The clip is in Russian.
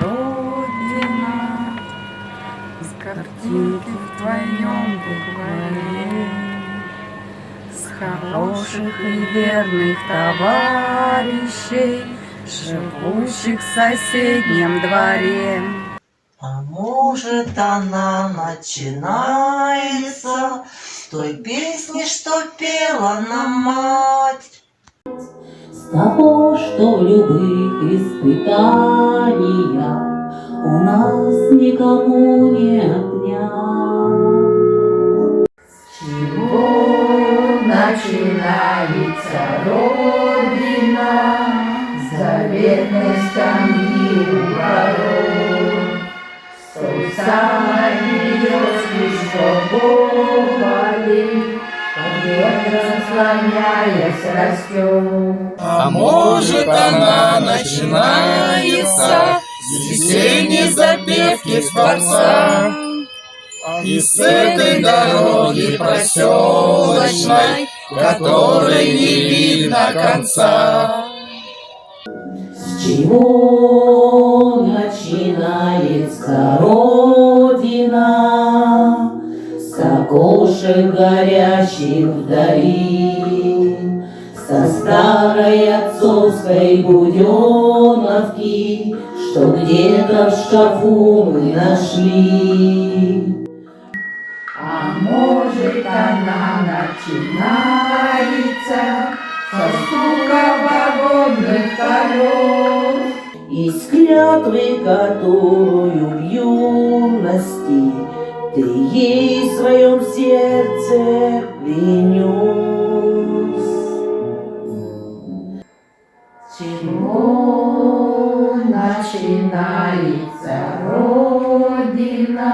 Родина, с картинки в твоем букваре, с хороших и верных товарищей, живущих в соседнем дворе. А может, она начинается с той песни, что пела нам мать. С того, что в любых испытаниях у нас никому не отнять. С чего начинается Родина, заветной скамьи у ворот? С той самой березки, что поле, под ветром слоняясь растет. А может, она начинается с весенней запевки скворца, и с этой дороги проселочной, которой не видно конца. С чего начинается Родина? С окошек горящих вдали, со старой отцовской буденовки, что где-то в шкафу мы нашли. А может, она начинается со стука вагонных колес, Из клятвы, которую в юности ты ей в своем сердце принес. с чего начинается Родина,